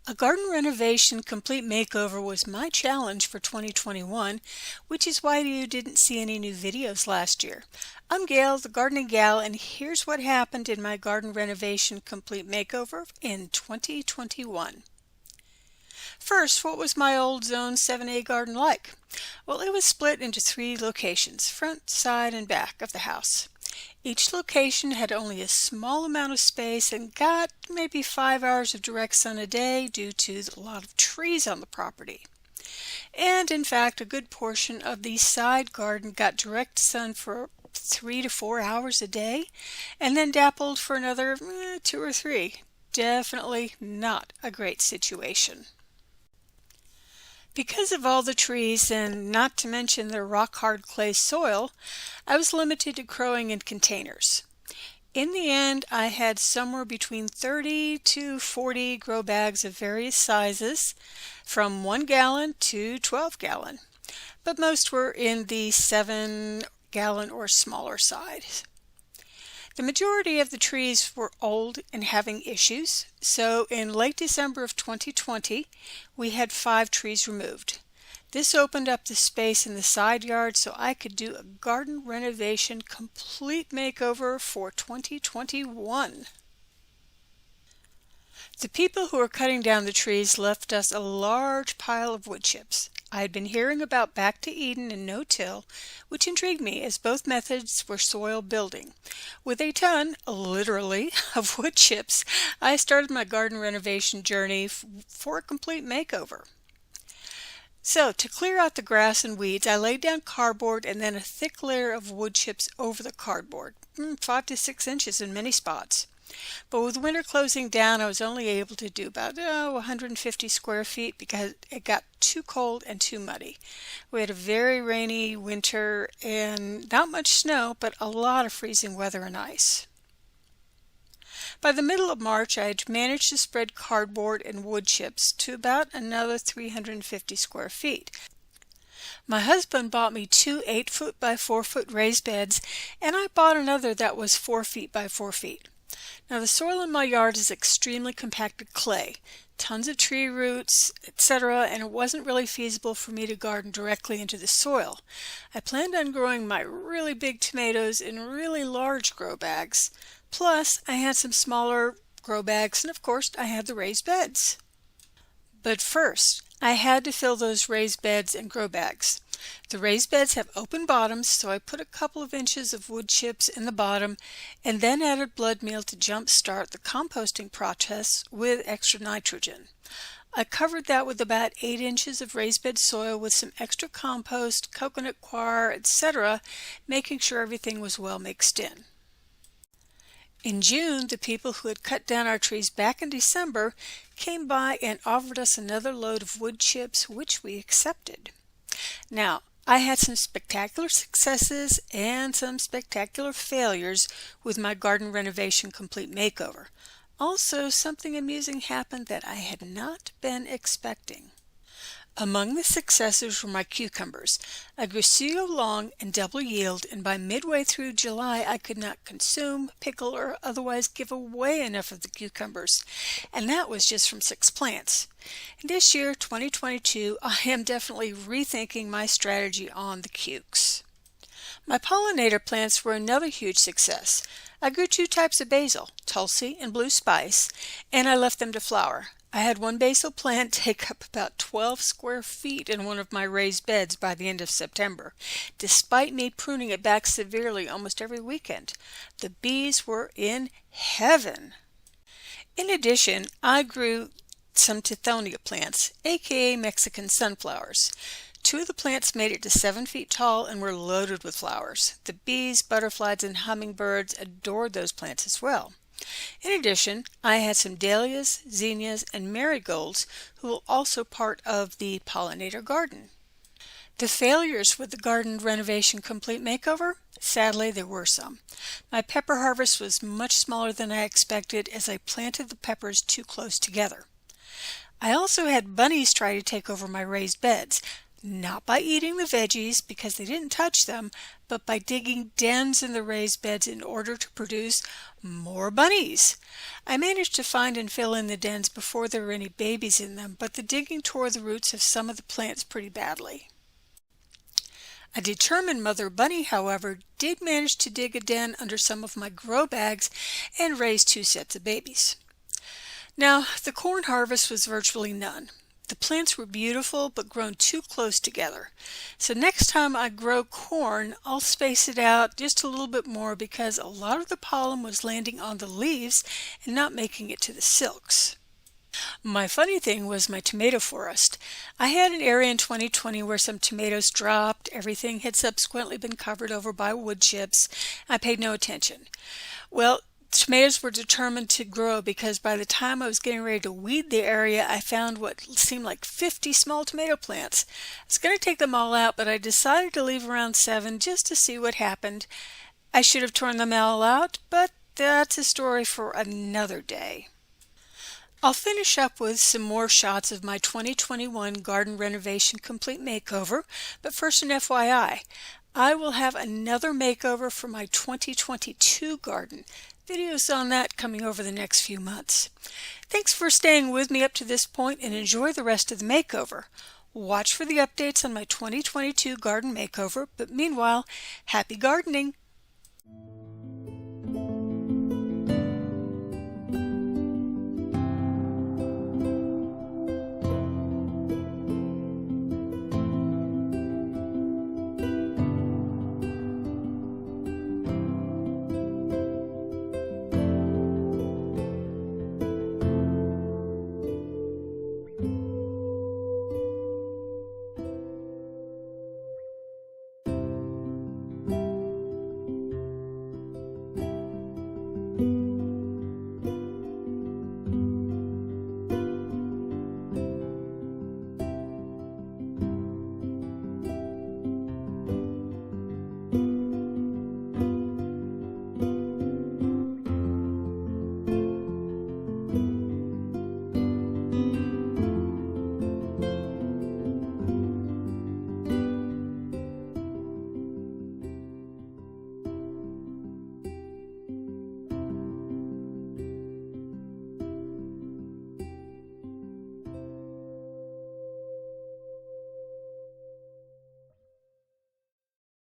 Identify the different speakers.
Speaker 1: A garden renovation complete makeover was my challenge for 2021, which is why you didn't see any new videos last year. I'm Gail, the gardening gal, and here's what happened in my garden renovation complete makeover in 2021. First, what was my old Zone 7A garden like? Well, it was split into 3 locations, front, side, and back of the house. Each location had only a small amount of space and got maybe 5 hours of direct sun a day due to a lot of trees on the property. And in fact, a good portion of the side garden got direct sun for 3 to 4 hours a day and then dappled for another 2 or 3. Definitely not a great situation. Because of all the trees and not to mention the rock-hard clay soil, I was limited to growing in containers. In the end, I had somewhere between 30 to 40 grow bags of various sizes, from 1 gallon to 12 gallon, but most were in the 7 gallon or smaller side. The majority of the trees were old and having issues, so in late December of 2020, we had 5 trees removed. This opened up the space in the side yard so I could do a garden renovation complete makeover for 2021. The people who were cutting down the trees left us a large pile of wood chips. I had been hearing about Back to Eden and no-till, which intrigued me as both methods were soil building. With a ton, literally, of wood chips, I started my garden renovation journey for a complete makeover. So, to clear out the grass and weeds, I laid down cardboard and then a thick layer of wood chips over the cardboard, 5 to 6 inches in many spots. But with winter closing down, I was only able to do about 150 square feet because it got too cold and too muddy. We had a very rainy winter and not much snow, but a lot of freezing weather and ice. By the middle of March, I had managed to spread cardboard and wood chips to about another 350 square feet. My husband bought me 2 8-foot by 4-foot raised beds, and I bought another that was 4 feet by 4 feet. Now the soil in my yard is extremely compacted clay, tons of tree roots, etc., and it wasn't really feasible for me to garden directly into the soil. I planned on growing my really big tomatoes in really large grow bags. Plus, I had some smaller grow bags, and of course, I had the raised beds. But first, I had to fill those raised beds and grow bags. The raised beds have open bottoms, so I put a couple of inches of wood chips in the bottom and then added blood meal to jump-start the composting process with extra nitrogen. I covered that with about 8 inches of raised bed soil with some extra compost, coconut coir, etc., making sure everything was well mixed in. In June, the people who had cut down our trees back in December came by and offered us another load of wood chips, which we accepted. Now, I had some spectacular successes and some spectacular failures with my garden renovation complete makeover. Also, something amusing happened that I had not been expecting. Among the successes were my cucumbers. I grew so long and double yield, and by midway through July I could not consume, pickle, or otherwise give away enough of the cucumbers, and that was just from 6 plants. And this year, 2022, I am definitely rethinking my strategy on the cukes. My pollinator plants were another huge success. I grew 2 types of basil, tulsi and blue spice, and I left them to flower. I had one basil plant take up about 12 square feet in one of my raised beds by the end of September, despite me pruning it back severely almost every weekend. The bees were in heaven. In addition, I grew some tithonia plants, aka Mexican sunflowers. 2 of the plants made it to 7 feet tall and were loaded with flowers. The bees, butterflies, and hummingbirds adored those plants as well. In addition, I had some dahlias, zinnias, and marigolds who were also part of the pollinator garden. The failures with the garden renovation complete makeover? Sadly, there were some. My pepper harvest was much smaller than I expected as I planted the peppers too close together. I also had bunnies try to take over my raised beds. not by eating the veggies because they didn't touch them, but by digging dens in the raised beds in order to produce more bunnies. I managed to find and fill in the dens before there were any babies in them, but the digging tore the roots of some of the plants pretty badly. A determined mother bunny, however, did manage to dig a den under some of my grow bags and raise 2 sets of babies. Now, the corn harvest was virtually none. The plants were beautiful but grown too close together. So next time I grow corn, I'll space it out just a little bit more because a lot of the pollen was landing on the leaves and not making it to the silks. My funny thing was my tomato forest. I had an area in 2020 where some tomatoes dropped. Everything had subsequently been covered over by wood chips. I paid no attention. Well, tomatoes were determined to grow because by the time I was getting ready to weed the area, I found what seemed like 50 small tomato plants. I was going to take them all out, but I decided to leave around 7 just to see what happened. I should have torn them all out, but that's a story for another day. I'll finish up with some more shots of my 2021 garden renovation complete makeover, but first an FYI, I will have another makeover for my 2022 garden. Videos on that coming over the next few months. Thanks for staying with me up to this point and enjoy the rest of the makeover. Watch for the updates on my 2022 garden makeover, but meanwhile, happy gardening!